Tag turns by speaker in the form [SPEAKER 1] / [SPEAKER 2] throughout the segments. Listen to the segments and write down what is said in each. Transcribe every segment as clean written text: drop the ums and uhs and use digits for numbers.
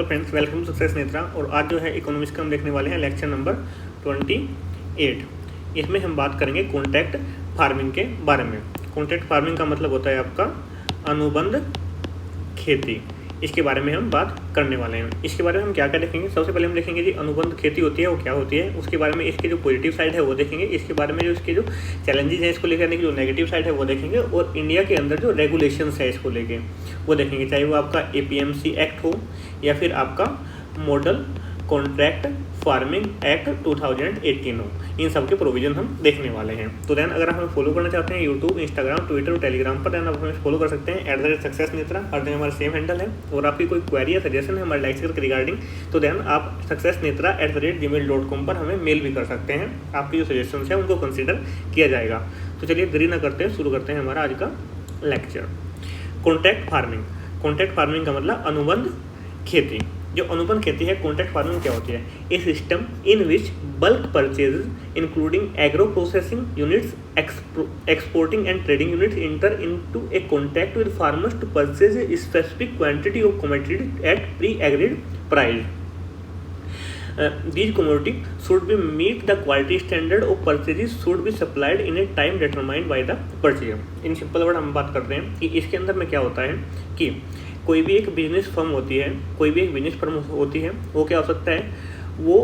[SPEAKER 1] तो friends, welcome to success Netra. और आज जो है इकोनॉमिक्स का हम देखने वाले हैं लेक्चर नंबर 28। इसमें हम बात करेंगे कॉन्ट्रैक्ट फार्मिंग के बारे में। कॉन्ट्रैक्ट फार्मिंग का मतलब होता है आपका अनुबंध खेती। इसके बारे में हम बात करने वाले हैं। इसके बारे में हम क्या क्या देखेंगे। सबसे पहले हम देखेंगे जी अनुबंध खेती होती है वो क्या होती है, उसके बारे में इसके जो पॉजिटिव साइड है वो देखेंगे। इसके बारे में जो इसके जो चैलेंजेस हैं इसको लेकर आने की जो नेगेटिव साइड है वो देखेंगे। और इंडिया के अंदर जो रेगुलेशंस है इसको लेके वो देखेंगे, चाहे वो आपका APMC एक्ट हो या फिर आपका मॉडल कॉन्ट्रैक्ट फार्मिंग एक्ट 2018 हो। इन सब के प्रोविजन हम देखने वाले हैं। तो देन अगर आप हमें फॉलो करना चाहते हैं यूट्यूब, इंस्टाग्राम, ट्विटर और टेलीग्राम पर, देन आप हमें फॉलो कर सकते हैं @सक्सेस नेत्रा। हर जगह हमारा सेम हैंडल है। और आपकी कोई क्वेरी या सजेशन है हमारे लेक्चर के रिगार्डिंग, तो देन आप successnetra@gmail.com पर हमें मेल भी कर सकते हैं। आपकी जो सजेशन है उनको कंसिडर किया जाएगा। तो चलिए देरी न करते हैं, शुरू करते हैं हमारा आज का lecture. Contract farming. Contract farming का मतलब अनुबंध खेती। जो अनुबंध खेती है, कॉन्ट्रैक्ट फार्मिंग क्या होती है? A system in which bulk purchase including agro processing units, exporting and trading units enter into a contract with farmers to purchase a specific quantity of commodity at pre agreed price. These commodity should be meet the quality standard of purchases should be supplied in a time determined by the purchaser। In simple word हम बात करते हैं कि इसके अंदर में क्या होता है कि कोई भी एक बिजनेस फर्म होती है, कोई भी एक बिजनेस फर्म होती है, वो क्या हो सकता है, वो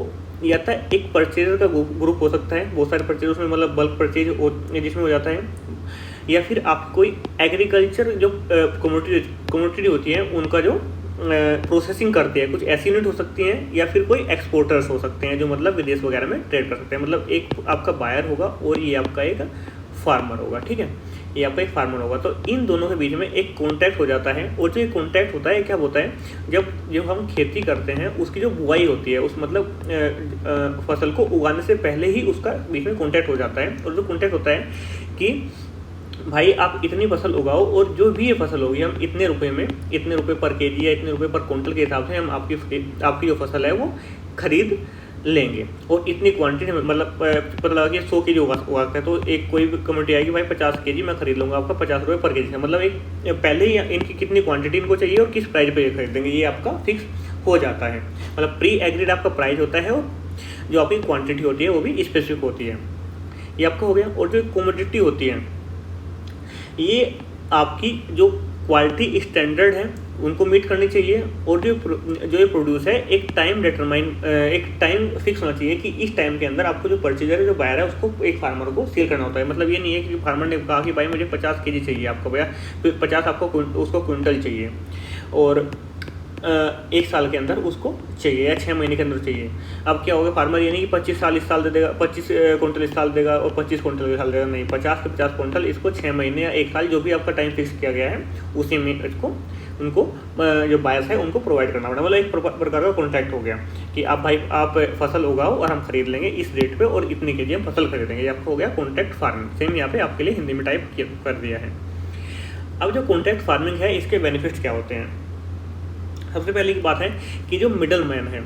[SPEAKER 1] या तो एक परचेजर का ग्रुप हो सकता है, बहुत सारे परचेज उसमें मतलब बल्क परचेज जिसमें हो जाता है, या फिर आप कोई एग्रीकल्चर जो कमोडिटी होती है उनका जो प्रोसेसिंग करते हैं, कुछ ऐसी यूनिट हो सकती हैं, या फिर कोई एक्सपोर्टर्स हो सकते हैं जो मतलब विदेश वगैरह में ट्रेड कर सकते हैं। मतलब एक आपका बायर होगा और ये आपका एक फार्मर होगा, ठीक है, ये आपका एक फार्मर होगा। तो इन दोनों के बीच में एक कॉन्ट्रैक्ट हो जाता है। और जो ये कॉन्ट्रैक्ट होता है क्या होता है, जब हम खेती करते हैं उसकी जो बुआई होती है, उस मतलब फसल को उगाने से पहले ही उसका बीच में कॉन्ट्रैक्ट हो जाता है। और जो कॉन्ट्रैक्ट होता है कि भाई आप इतनी फसल उगाओ और जो भी ये फसल होगी हम इतने रुपए पर केजी या इतने रुपए पर क्विंटल के हिसाब से हम आपकी जो फसल है वो खरीद लेंगे। और इतनी क्वांटिटी में मतलब पता लगा कि 100 केजी उगाते हैं तो एक कोई भी कम्युनिटी आएगी, भाई 50 केजी मैं खरीद लूँगा आपका 50 रुपये पर केजी से। मतलब एक पहले ही इनकी कितनी क्वांटिटी इनको चाहिए और किस प्राइस पे ये खरीदेंगे ये आपका फिक्स हो जाता है। मतलब प्री एग्रीड आपका प्राइस होता है और जो आपकी क्वान्टिटी होती है वो भी स्पेसिफिक होती है। ये आपका हो गया। और जो कमोडिटी होती है ये आपकी जो क्वालिटी स्टैंडर्ड है उनको मीट करनी चाहिए। और जो ये प्रोड्यूस है एक टाइम फिक्स होना चाहिए कि इस टाइम के अंदर आपको जो परचेजर है, जो बायर है, उसको एक फार्मर को सेल करना होता है। मतलब ये नहीं है कि फार्मर ने कहा कि भाई मुझे 50 केजी चाहिए आपका, भैया 50 आपको उसको क्विंटल चाहिए और 1 साल के अंदर उसको चाहिए या 6 महीने के अंदर चाहिए। अब क्या होगा, फार्मर ये नहीं कि 25 साल इस साल दे देगा, 25 क्विंटल इस साल देगा और 25 क्विंटल इस साल देगा, नहीं, 50 के 50 क्विंटल इसको 6 महीने या 1 साल जो भी आपका टाइम फिक्स किया गया है उसी में इसको उनको जो बायर्स है उनको प्रोवाइड करना पड़ेगा। मतलब एक प्रकार का कॉन्ट्रैक्ट हो गया कि आप भाई आप फसल उगाओ और हम खरीद लेंगे इस रेट पे और इतने के जी हम फसल खरीदेंगे। ये आपको हो गया कॉन्ट्रैक्ट फार्मिंग। सेम यहाँ पे आपके लिए हिंदी में टाइप कर दिया है। अब जो कॉन्ट्रैक्ट फार्मिंग है इसके बेनिफिट्स क्या होते हैं? सबसे पहले की बात है कि जो मिडल मैन है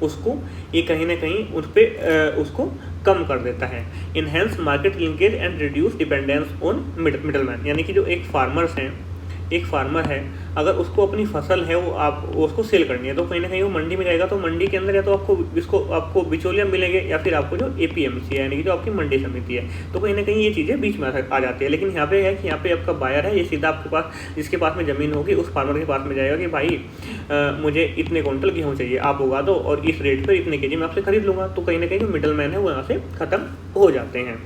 [SPEAKER 1] उसको ये कहीं ना कहीं उस पर उसको कम कर देता है। Enhance market linkage and reduce dependence on middle man. यानी कि जो एक फार्मर है अगर उसको अपनी फसल है वो उसको सेल करनी है तो कहीं ना कहीं वो मंडी में जाएगा। तो मंडी के अंदर या तो आपको बिचौलिया मिलेंगे या फिर आपको जो APMC है यानी कि जो आपकी मंडी समिति है, तो कहीं ना कहीं ये चीज़ें बीच में आ जाती है। लेकिन यहाँ पे है कि यहाँ पे आपका बायर है, ये सीधा आपके पास जिसके पास में ज़मीन होगी उस फार्मर के पास में जाएगा कि भाई मुझे इतने क्विंटल गेहूँ चाहिए, आप उगा दो और इस रेट पर इतने केजी मैं आपसे खरीद लूँगा। तो कहीं ना कहीं जो मिडल मैन है वो यहाँ से ख़त्म हो जाते हैं।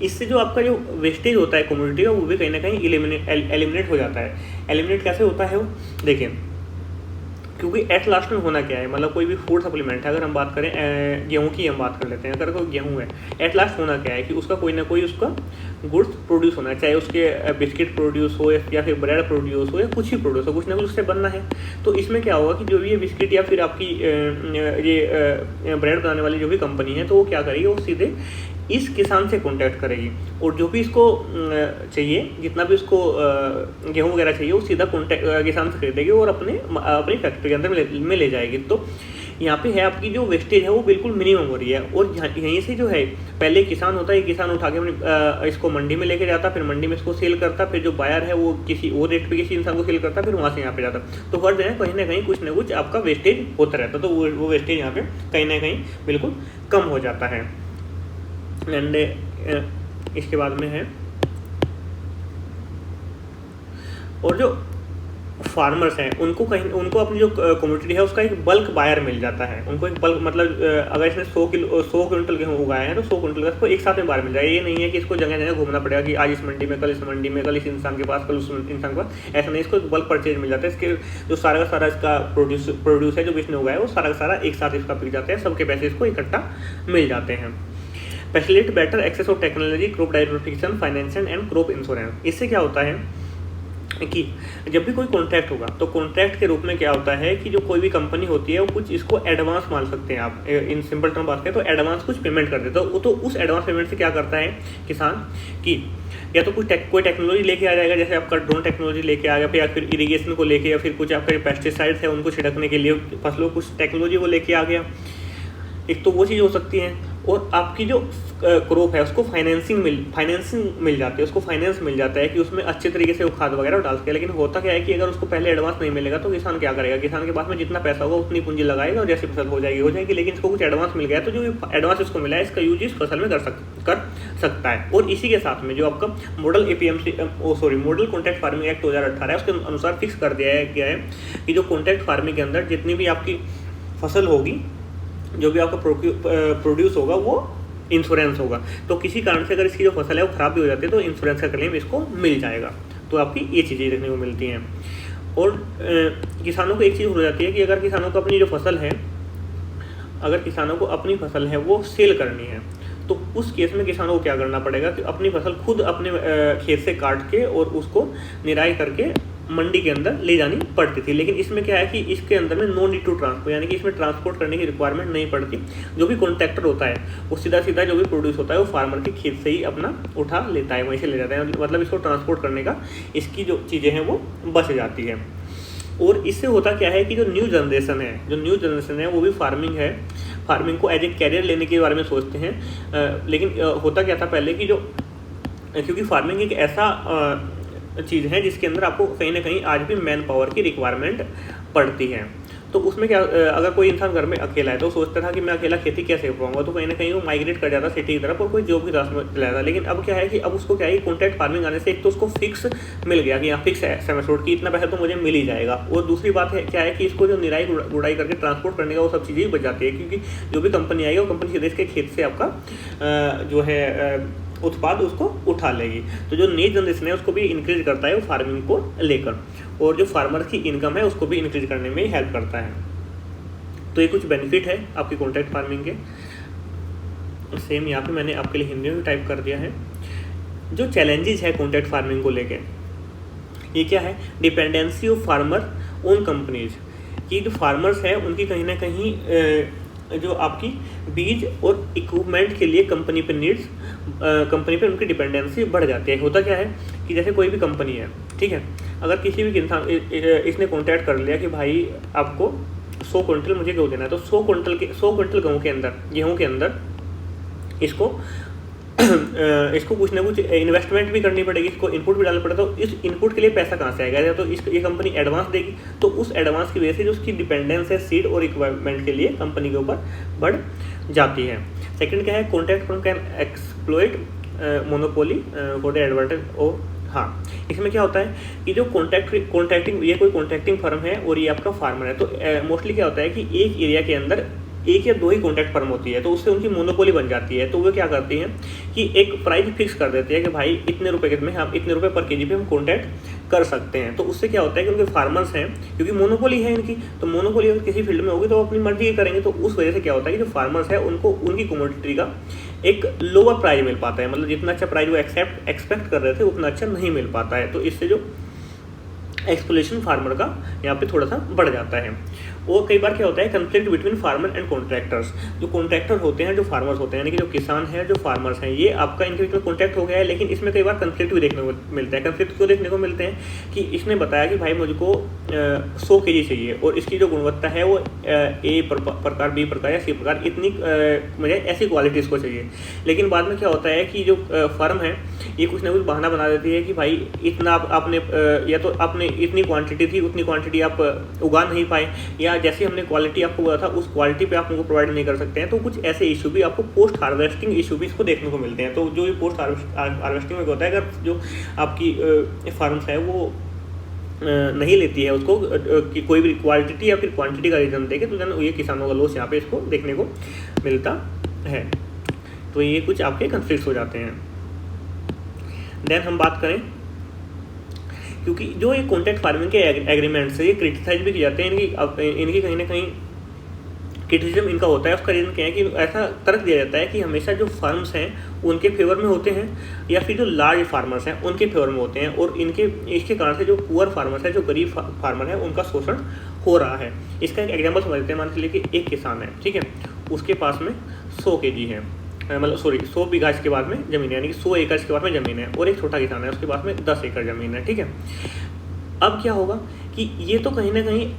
[SPEAKER 1] इससे जो आपका जो वेस्टेज होता है कमोडिटी का वो भी कहीं ना कहीं एलिमिनेट हो जाता है। एलिमिनेट कैसे होता है वो देखिए, क्योंकि एट लास्ट में होना क्या है, मतलब कोई भी फूड सप्लीमेंट है, अगर हम बात करें गेहूं की हम बात कर लेते हैं, अगर कोई गेहूं है एट लास्ट होना क्या है कि उसका कोई ना कोई उसका गुड्स प्रोड्यूस होना है, चाहे उसके बिस्किट प्रोड्यूस हो या फिर ब्रेड प्रोड्यूस हो या कुछ ही प्रोड्यूस हो, कुछ ना कुछ उससे बनना है। तो इसमें क्या होगा कि जो भी ये बिस्किट या फिर आपकी ये ब्रेड बनाने वाली जो भी कंपनी है तो वो क्या करेगी, वो सीधे इस किसान से कांटेक्ट करेगी और जो भी इसको चाहिए, जितना भी इसको गेहूं वगैरह चाहिए वो सीधा किसान से खरीदेगी और अपनी फैक्ट्री के अंदर में ले जाएगी। तो यहाँ पे है आपकी जो वेस्टेज है वो बिल्कुल मिनिमम हो रही है। और यहीं से जो है पहले किसान होता है, किसान उठा के अपनी इसको मंडी में लेके जाता, फिर मंडी में इसको सेल करता, फिर जो बायर है वो किसी और रेट पे किसी इंसान को सेल करता, फिर वहाँ से यहाँ पे जाता। तो हर जगह कहीं ना कहीं कुछ ना कुछ आपका वेस्टेज होता रहता, तो वो वेस्टेज यहाँ पे कहीं ना कहीं बिल्कुल कम हो जाता है। एंड इसके बाद में है, और जो फार्मर्स हैं उनको उनको अपनी जो कमोडिटी है उसका एक बल्क बायर मिल जाता है। उनको एक बल्क मतलब अगर इसने 100 क्विंटल गेहूँ उगाए हैं तो 100 क्विंटल का इसको एक साथ में बायर मिल जाएगा। ये नहीं है कि इसको जगह जगह घूमना पड़ेगा कि आज इस मंडी में, कल इस मंडी में, कल इस इंसान के पास, कल उस इंसान के पास, ऐसा नहीं। इसको एक बल्क परचेज मिल जाता है। इसके जो सारा का सारा इसका प्रोड्यूस है जो भी इसने उगाया है वो सारा का सारा एक साथ इसका बिक जाता है, सबके पैसे इसको इकट्ठा मिल जाते हैं। Facilitate better access of technology, crop diversification, financial and crop insurance. इससे क्या होता है कि जब भी कोई कॉन्ट्रैक्ट होगा तो कॉन्ट्रैक्ट के रूप में क्या होता है कि जो कोई भी कंपनी होती है वो कुछ इसको एडवांस मान सकते हैं आप, इन सिंपल टर्म बात करें तो एडवांस कुछ पेमेंट कर देता है। तो उस एडवांस पेमेंट से क्या करता है किसान कि या तो कोई टेक्नोलॉजी लेके आ जाएगा, जैसे आपका ड्रोन टेक्नोलॉजी लेके आ गया, या फिर इरीगेशन को लेके, या फिर कुछ आपके पेस्टिसाइड्स है उनको छिड़कने के लिए फसलों कुछ टेक्नोलॉजी वो लेके आ गया। एक तो वो चीज़ हो सकती है। और आपकी जो क्रॉप है उसको फाइनेंसिंग मिल जाती है, उसको फाइनेंस मिल जाता है कि उसमें अच्छे तरीके से वो खाद वगैरह डाल सके। लेकिन होता क्या है कि अगर उसको पहले एडवांस नहीं मिलेगा तो किसान क्या करेगा, किसान के पास में जितना पैसा होगा उतनी पूंजी लगाएगा और जैसे फसल हो जाएगी। लेकिन इसको कुछ एडवांस मिल गया तो जो एडवांस इसको मिला है इसका यूज इस फसल में कर सकता है। और इसी के साथ में जो आपका मॉडल कॉन्ट्रैक्ट फार्मिंग एक्ट 2018 है उसके अनुसार फिक्स कर दिया गया है कि जो कॉन्ट्रैक्ट फार्मिंग के अंदर जितनी भी आपकी फसल होगी, जो भी आपका प्रोड्यूस होगा वो इंश्योरेंस होगा। तो किसी कारण से अगर इसकी जो फसल है वो ख़राब भी हो जाती है तो इंश्योरेंस का क्लेम इसको मिल जाएगा। तो आपकी ये चीज़ें देखने को मिलती हैं। और किसानों को एक चीज़ हो जाती है कि अगर किसानों को अपनी जो फसल है, अगर किसानों को अपनी फसल है वो सेल करनी है तो उस केस में किसानों को क्या करना पड़ेगा कि अपनी फसल खुद अपने खेत से काट के और उसको निराई करके मंडी के अंदर ले जानी पड़ती थी। लेकिन इसमें क्या है कि इसके अंदर में नो नीड टू ट्रांसपोर्ट, यानी कि इसमें ट्रांसपोर्ट करने की रिक्वायरमेंट नहीं पड़ती। जो भी कॉन्ट्रैक्टर होता है वो सीधा जो भी प्रोड्यूस होता है वो फार्मर के खेत से ही अपना उठा लेता है, वहीं से ले जाता है। मतलब इसको ट्रांसपोर्ट करने का इसकी जो चीज़ें हैं वो बच जाती है। और इससे होता क्या है कि जो न्यू जनरेशन है वो भी फार्मिंग को एज ए कैरियर लेने के बारे में सोचते हैं। लेकिन होता क्या था पहले कि क्योंकि फार्मिंग एक ऐसा चीज़ है जिसके अंदर आपको कहीं ना कहीं आज भी मैन पावर की रिक्वायरमेंट पड़ती है। तो उसमें क्या, अगर कोई इंसान घर में अकेला है तो सोचता था कि मैं अकेला खेती कैसे कर पाऊंगा, तो कहीं ना कहीं वो माइग्रेट कर जाता सिटी की तरफ और कोई जॉब की तरफ में चला जाता। लेकिन अब क्या है कि अब उसको क्या है, कॉन्ट्रैक्ट फार्मिंग आने से एक तो उसको फिक्स मिल गया कि यहाँ फिक्स है सेमेस्टर की इतना पैसा तो मुझे मिल ही जाएगा। और दूसरी बात है क्या है कि इसको जो निराई गुड़ाई करके ट्रांसपोर्ट करने का वो सब चीज़ें बच जाती है, क्योंकि जो भी कंपनी आएगी वो कंपनी सीधे इसके खेत से आपका जो है उत्पाद उसको उठा लेगी। तो जो नई जनरेशन है उसको भी इंक्रीज करता है वो फार्मिंग को लेकर, और जो फार्मर की इनकम है उसको भी इंक्रीज करने में हेल्प करता है। तो ये कुछ बेनिफिट है आपकी कॉन्ट्रैक्ट फार्मिंग के। सेम यहाँ पे मैंने आपके लिए हिंदी में टाइप कर दिया है। जो चैलेंजेस है कॉन्ट्रैक्ट फार्मिंग को लेके, ये क्या है, dependency of farmer on companies, कि जो फार्मर्स हैं उनकी कहीं ना कहीं जो आपकी बीज और इक्विपमेंट के लिए कंपनी पे उनकी डिपेंडेंसी बढ़ जाती है। होता क्या है कि जैसे कोई भी कंपनी है, ठीक है, अगर किसी भी इंसान इसने कॉन्टैक्ट कर लिया कि भाई आपको 100 क्विंटल मुझे गेहूँ देना है, तो 100 क्विंटल गेहूँ के अंदर इसको कुछ ना कुछ इन्वेस्टमेंट भी करनी पड़ेगी, इसको इनपुट भी डालना पड़ेगा। तो इस इनपुट के लिए पैसा कहाँ से आएगा, तो ये कंपनी एडवांस देगी, तो उस एडवांस की वजह से जो उसकी डिपेंडेंस है सीड और इक्विपमेंट के लिए कंपनी के ऊपर बढ़ जाती है। सेकंड क्या है, contract firm can exploit monopoly for the advantage of. हाँ, इसमें क्या होता है कि जो कॉन्ट्रैक्टिंग ये कोई कॉन्ट्रैक्टिंग फर्म है और ये आपका फार्मर है, तो मोस्टली क्या होता है कि एक एरिया के अंदर एक या दो ही कॉन्ट्रैक्ट फर्म होती है, तो उससे उनकी मोनोपोली बन जाती है। तो वो क्या करती हैं कि एक प्राइस फिक्स कर देती है कि भाई इतने रुपए में हम इतने रुपए पर केजी पे हम कॉन्ट्रैक्ट कर सकते हैं। तो उससे क्या होता है कि उनके फार्मर्स हैं, क्योंकि मोनोपोली है इनकी, तो मोनोपोली अगर किसी फील्ड में होगी तो अपनी मर्जी करेंगे। तो उस वजह से क्या होता है कि जो फार्मर्स है उनको उनकी कमोडिटी का एक लोअर प्राइस मिल पाता है, मतलब जितना अच्छा प्राइस वो एक्सपेक्ट कर रहे थे उतना अच्छा नहीं मिल पाता है। तो इससे जो एक्सप्लोइटेशन फार्मर का यहाँ पे थोड़ा सा बढ़ जाता है। और कई बार क्या होता है conflict between farmer and contractors. जो कॉन्ट्रैक्टर होते हैं, जो फार्मर्स होते हैं, यानी कि जो किसान है, जो फार्मर्स हैं, ये आपका इनके बीच में कॉन्ट्रैक्ट हो गया है, लेकिन इसमें कई बार कंफ्लिक्ट भी देखने को मिलता है। कंफ्लिक्ट क्यों देखने को मिलते हैं कि इसने बताया कि भाई मुझको 100 kg चाहिए और इसकी जो गुणवत्ता है वो ए प्रकार, बी प्रकार या सी प्रकार, इतनी मुझे ऐसी क्वालिटी इसको चाहिए। लेकिन बाद में क्या होता है कि जो फर्म है ये कुछ ना कुछ बहाना बना देती है कि भाई इतना आपने या तो आपने इतनी क्वांटिटी थी, उतनी क्वांटिटी आप उगा नहीं पाए, या जैसे हमने क्वालिटी आपको बोला था उस क्वालिटी पे आप उनको प्रोवाइड नहीं कर सकते हैं। तो कुछ ऐसे इशू भी आपको पोस्ट हार्वेस्टिंग इशू भी इसको देखने को मिलते हैं। तो जो ये पोस्ट हार्वेस्टिंग में होता है, अगर जो आपकी फार्म्स है वो नहीं लेती है उसको कि कोई भी क्वालिटी या फिर क्वांटिटी का रीज़न देके, तो देन ये किसानों का लॉस यहाँ पे इसको देखने को मिलता है। तो ये कुछ आपके कन्फ्लिक्ट हो जाते हैं। देन हम बात करें, क्योंकि जो ये कॉन्ट्रैक्ट फार्मिंग के एग्रीमेंट्स है ये क्रिटिसाइज भी किए जाते हैं, इनकी कहीं ना कहीं क्रिटिसिज्म इनका होता है। उसका रीज़न क्या है कि ऐसा तर्क दिया जाता है कि हमेशा जो फार्म्स हैं उनके फेवर में होते हैं, या फिर जो लार्ज फार्मर्स हैं उनके फेवर में होते हैं, और इसके कारण से जो पुअर फार्मर्स है, जो गरीब फार्मर है, उनका शोषण हो रहा है। इसका एक एग्जाम्पल समझ लेते हैं। मान के लिए कि एक किसान है, ठीक है, उसके पास में 100 kg है, मतलब 100 बीघा इसके बाद में ज़मीन है, यानी कि 100 एकड़ के बाद में ज़मीन है, और एक छोटा किसान है उसके पास में 10 एकड़ ज़मीन है, ठीक है। अब क्या होगा कि ये तो कहीं ना कहीं,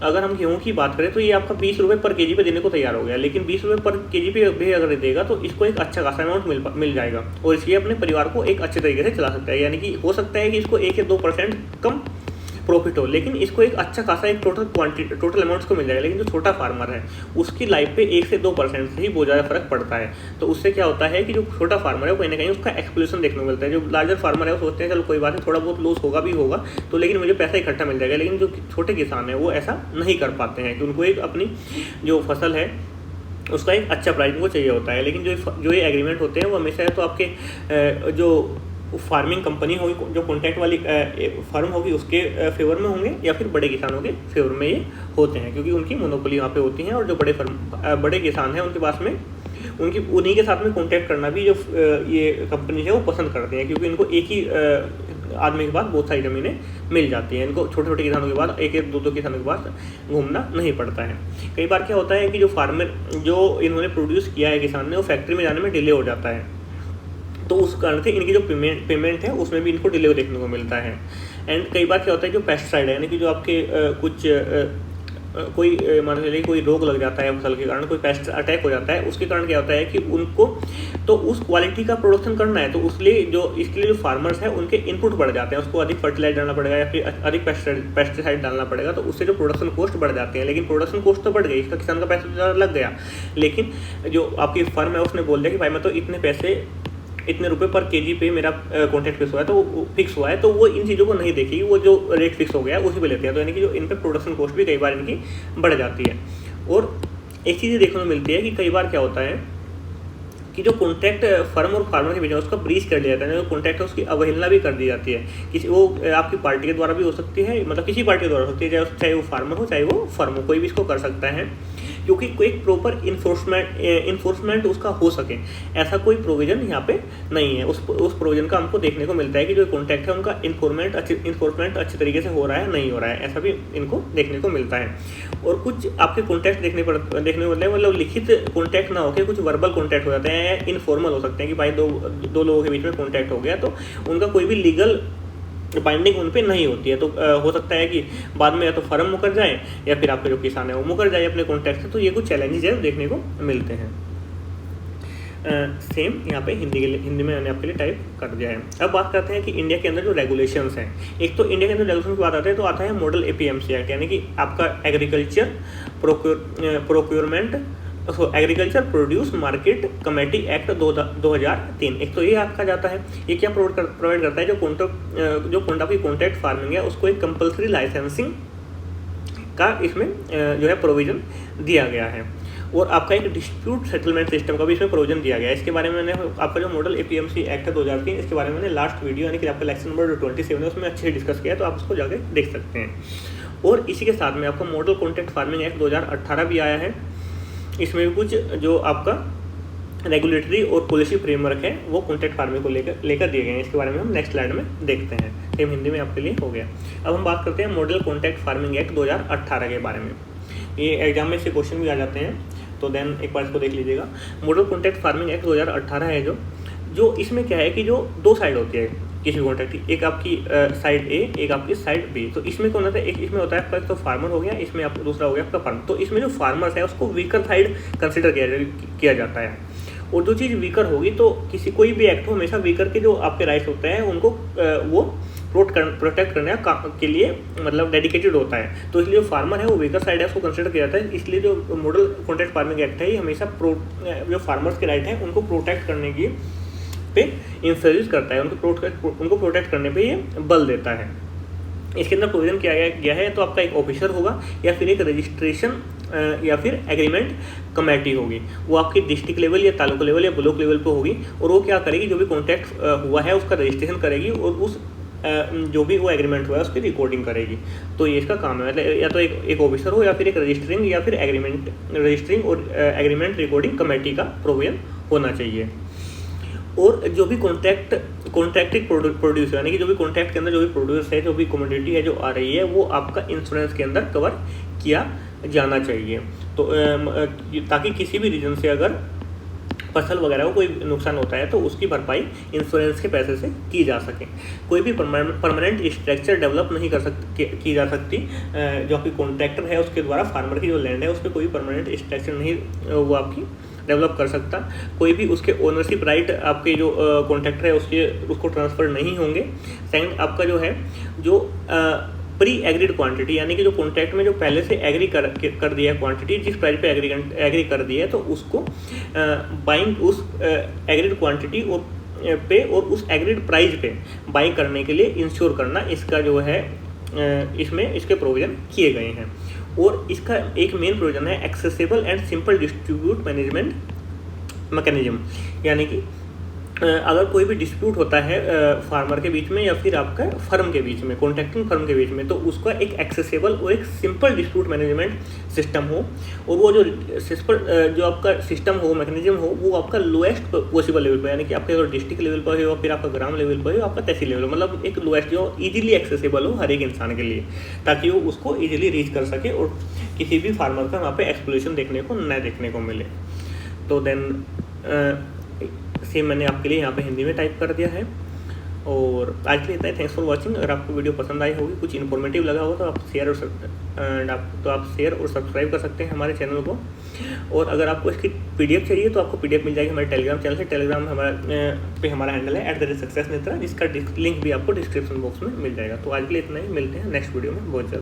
[SPEAKER 1] अगर हम गेहूँ की बात करें तो ये आपका 20 रुपये पर केजी पे देने को तैयार हो गया, लेकिन 20 रुपये पर केजी पे भी अगर देगा तो इसको एक अच्छा खासा अमाउंट मिल जाएगा, और इसलिए अपने परिवार को एक अच्छे तरीके से चला सकता है। यानी कि हो सकता है कि इसको 1 या 2% कम प्रॉफिट हो, लेकिन इसको एक अच्छा खासा एक टोटल अमाउंट्स को मिल जाएगा। लेकिन जो छोटा फार्मर है उसकी लाइफ पे 1 से 2% से ही बहुत ज़्यादा फर्क पड़ता है। तो उससे क्या होता है कि जो छोटा फार्मर है वो कहीं ना कहीं उसका एक्सप्लोजन देखने को मिलता है। जो लार्जर फार्मर है वो सोचते हैं चलो कोई बात नहीं, थोड़ा बहुत लॉस होगा भी होगा तो, लेकिन मुझे पैसा इकट्ठा मिल जाएगा। लेकिन जो छोटे किसान है वो ऐसा नहीं कर पाते हैं कि उनको एक अपनी जो फसल है उसका एक अच्छा प्राइस उनको चाहिए होता है। लेकिन जो ये एग्रीमेंट होते हैं वो हमेशा तो आपके जो फार्मिंग कंपनी होगी, जो कॉन्ट्रैक्ट वाली फार्म होगी उसके फेवर में होंगे, या फिर बड़े किसानों के फेवर में ये होते हैं, क्योंकि उनकी मोनोपोली वहाँ पे होती है। और जो बड़े किसान हैं उनके पास में उन्हीं के साथ में कॉन्टैक्ट करना भी जो ये कंपनी है वो पसंद करते हैं, क्योंकि इनको एक ही आदमी के पास बहुत सारी ज़मीनें मिल जाती हैं। इनको छोटे छोटे किसानों के पास एक दो किसानों के पास घूमना नहीं पड़ता है। कई बार क्या होता है कि जो फार्मर जो इन्होंने प्रोड्यूस किया है किसान ने, वो फैक्ट्री में जाने में डिले हो जाता है, तो उस कारण से इनकी जो पेमेंट है उसमें भी इनको डिले देखने को मिलता है। एंड कई बार क्या होता है जो पेस्टिसाइड है, यानी कि जो आपके कुछ कोई मान लीजिए कोई रोग लग जाता है फसल के कारण, कोई पेस्ट अटैक हो जाता है, उसके कारण क्या होता है कि उनको तो उस क्वालिटी का प्रोडक्शन करना है, तो इसके लिए जो फार्मर्स हैं उनके इनपुट बढ़ जाते हैं, उसको अधिक फर्टिलाइजर डालना पड़ेगा या फिर अधिक पेस्टिसाइड डालना पड़ेगा, तो उससे जो प्रोडक्शन कॉस्ट बढ़ जाते हैं। लेकिन प्रोडक्शन कॉस्ट तो बढ़ गई, इसका किसान का पैसा ज़्यादा लग गया, लेकिन जो आपकी फर्म है उसने बोल दिया कि भाई मैं तो इतने रुपए पर केजी पे मेरा कॉन्ट्रैक्ट फिक्स हुआ है, तो फिक्स हुआ है, तो वो इन चीज़ों को नहीं देखेगी, वो जो रेट फिक्स हो गया है उसी पे लेते हैं। तो यानी कि जो इन पे प्रोडक्शन कॉस्ट भी कई बार इनकी बढ़ जाती है। और एक चीज़ देखने को मिलती है कि कई बार क्या होता है कि जो कॉन्ट्रैक्ट फर्म और फार्मर के बीच में उसका ब्रीच कर दिया जाता है, जो कॉन्ट्रैक्ट है उसकी अवहेलना भी कर दी जाती है। वो आपकी पार्टी के द्वारा भी हो सकती है, मतलब किसी पार्टी के द्वारा हो सकती है, चाहे वो फार्मर हो चाहे वो फर्म हो, कोई भी इसको कर सकता है, क्योंकि कोई प्रॉपर इन्फोर्समेंट उसका हो सके, ऐसा कोई प्रोविजन यहाँ पे नहीं है। उस प्रोविजन का हमको देखने को मिलता है कि जो कॉन्ट्रैक्ट है उनका इन्फोर्समेंट अच्छे तरीके से हो रहा है नहीं हो रहा है, ऐसा भी इनको देखने को मिलता है। और कुछ आपके कॉन्ट्रैक्ट देखने को मिलता है, मतलब लिखित कॉन्ट्रैक्ट ना होकर कुछ वर्बल कॉन्ट्रैक्ट हो जाते हैं, इनफॉर्मल हो सकते हैं कि भाई दो लोगों के बीच में कॉन्ट्रैक्ट हो गया, तो उनका कोई भी लीगल बाइंडिंग उन पे नहीं होती है। तो हो सकता है कि बाद में या तो फर्म मुकर जाए या फिर आपके जो किसान है वो मुकर जाए अपने कॉन्ट्रैक्ट से। तो ये कुछ चैलेंजेस है देखने को मिलते हैं। सेम यहाँ पे हिंदी में मैंने आपके लिए टाइप कर दिया है। अब बात करते हैं कि इंडिया के अंदर जो रेगुलेशंस हैं, एक तो इंडिया के अंदर रेगुलेशन की बात आते हैं तो आता है मॉडल APMC एक्ट, यानी कि आपका agriculture agriculture produce market committee act 2003। एक तो ये आपका जाता है, ये क्या प्रोवाइड करता है, जो कॉन्ट्रैक्ट फार्मिंग है उसको एक कंपल्सरी लाइसेंसिंग का इसमें जो है प्रोविजन दिया गया है। और आपका एक डिस्प्यूट सेटलमेंट सिस्टम का भी इसमें प्रोविजन दिया गया है। इसके बारे में मैंने आपका जो मॉडल APMC एक्ट है 2003, इसके बारे में मैंने लास्ट वीडियो यानी कि आपका लेक्चर नंबर 27 है उसमें अच्छे से डिस्कस किया है, तो आप उसको जाके देख सकते हैं। और इसी के साथ में आपका मॉडल कॉन्ट्रैक्ट फार्मिंग एक्ट 2018 भी आया है। इसमें भी कुछ जो आपका रेगुलेटरी और पॉलिसी फ्रेमवर्क है वो कॉन्ट्रैक्ट फार्मिंग को लेकर दिए गए हैं। इसके बारे में हम नेक्स्ट स्लाइड में देखते हैं, सेम हिंदी में आपके लिए हो गया। अब हम बात करते हैं मॉडल कॉन्ट्रैक्ट फार्मिंग एक्ट 2018 के बारे में। ये एग्जाम में से क्वेश्चन भी आ जाते हैं, तो देन एक बार इसको देख लीजिएगा। मॉडल कॉन्ट्रैक्ट फार्मिंग एक्ट 2018 है जो इसमें क्या है कि जो दो साइड होती है किसी कॉन्ट्रैक्ट की, एक आपकी साइड ए, एक आपकी साइड बी। तो इसमें कौन होता है, एक इसमें होता है आपका तो फार्मर हो गया, इसमें आपका दूसरा हो गया आपका फार्मर। तो इसमें जो फार्मर्स है उसको वीकर साइड कंसिडर किया जाता है, और जो चीज़ वीकर होगी तो कोई भी एक्ट हो हमेशा वीकर के जो आपके राइट्स होते हैं उनको वो प्रोटेक्ट करने के लिए मतलब डेडिकेटेड होता है। तो इसलिए जो फार्मर है वो वीकर साइड है, उसको कंसिडर किया जाता है। इसलिए जो मॉडल कॉन्ट्रैक्ट फार्मिंग एक्ट है ये हमेशा जो फार्मर्स के राइट हैं उनको प्रोटेक्ट करने की पे इंफ्लुएंस करता है, उनको प्रोटेक्ट करने पे ये बल देता है। इसके अंदर प्रोविजन किया गया है तो आपका एक ऑफिसर होगा या फिर एक रजिस्ट्रेशन या फिर एग्रीमेंट कमेटी होगी, वो आपकी डिस्ट्रिक्ट लेवल या तालुका लेवल या ब्लॉक लेवल पे होगी, और वो क्या करेगी, जो भी कॉन्ट्रैक्ट हुआ है उसका रजिस्ट्रेशन करेगी और उस जो भी वो एग्रीमेंट हुआ है उसकी रिकॉर्डिंग करेगी। तो ये इसका काम है, मतलब या तो एक ऑफिसर हो या फिर एक रजिस्टरिंग या फिर रजिस्टरिंग और एग्रीमेंट रिकॉर्डिंग कमेटी का प्रोविजन होना चाहिए। और जो भी कॉन्ट्रैक्टेड प्रोड्यूस यानी कि जो भी कॉन्ट्रैक्ट के अंदर जो भी प्रोड्यूस है, जो भी कमोडिटी है जो आ रही है, वो आपका इंश्योरेंस के अंदर कवर किया जाना चाहिए। तो ताकि किसी भी रीजन से अगर फसल वगैरह को कोई नुकसान होता है तो उसकी भरपाई इंश्योरेंस के पैसे से की जा सके। कोई भी परमानेंट स्ट्रक्चर डेवलप नहीं की जा सकती, जो आपकी कॉन्ट्रैक्टर है उसके द्वारा फार्मर की जो लैंड है उस पर कोई परमानेंट स्ट्रक्चर नहीं वो आपकी डेवलप कर सकता। कोई भी उसके ओनरशिप राइट आपके जो कॉन्ट्रैक्टर है उसको ट्रांसफ़र नहीं होंगे। सेकंड, आपका जो है जो प्री एग्रीड क्वांटिटी यानी कि जो कॉन्ट्रैक्ट में जो पहले से एग्री कर दिया क्वांटिटी, जिस प्राइस पे एग्री कर दिया है, तो उसको बाइंग उस एग्रीड क्वांटिटी पे और उस एग्रीड प्राइस पे बाई करने के लिए इंश्योर करना, इसका जो है इसमें इसके प्रोविजन किए गए हैं। और इसका एक मेन प्रोविजन है accessible and simple distribute management mechanism, यानी कि अगर कोई भी डिस्प्यूट होता है फार्मर के बीच में या फिर आपका फर्म के बीच में, कॉन्ट्रैक्टिंग फर्म के बीच में, तो उसका एक एक्सेसिबल और एक सिंपल डिस्प्यूट मैनेजमेंट सिस्टम हो, और वो जो आपका सिस्टम हो, मैकेनिज्म हो, वो आपका लोएस्ट पॉसिबल लेवल पर, यानी कि आपके डिस्ट्रिक्ट लेवल पर हो, फिर आपका ग्राम लेवल पर हो, आपका तहसील लेवल, मतलब एक लोएस्ट जो ईजिली एक्सेसिबल हो हर एक इंसान के लिए, ताकि वो उसको ईजिली रीच कर सके और किसी भी फार्मर का वहाँ पर एक्सप्लोइटेशन देखने को मिले। तो देन सेम मैंने आपके लिए यहाँ पे हिंदी में टाइप कर दिया है। और आज के लिए इतना ही। Thanks for watching. अगर आपको वीडियो पसंद आई होगी, कुछ इन्फॉर्मेटिव लगा हो, तो आप शेयर और सब्सक्राइब कर सकते हैं हमारे चैनल को। और अगर आपको इसकी PDF चाहिए तो आपको PDF मिल जाएगी हमारे टेलीग्राम चैनल से। टेलीग्राम हमारा हैंडल है @सक्सेस नेत्रा, जिसका लिंक भी आपको डिस्क्रिप्शन बॉक्स में मिल जाएगा। तो आज के लिए इतना ही, मिलते हैं नेक्स्ट वीडियो में बहुत जल्द।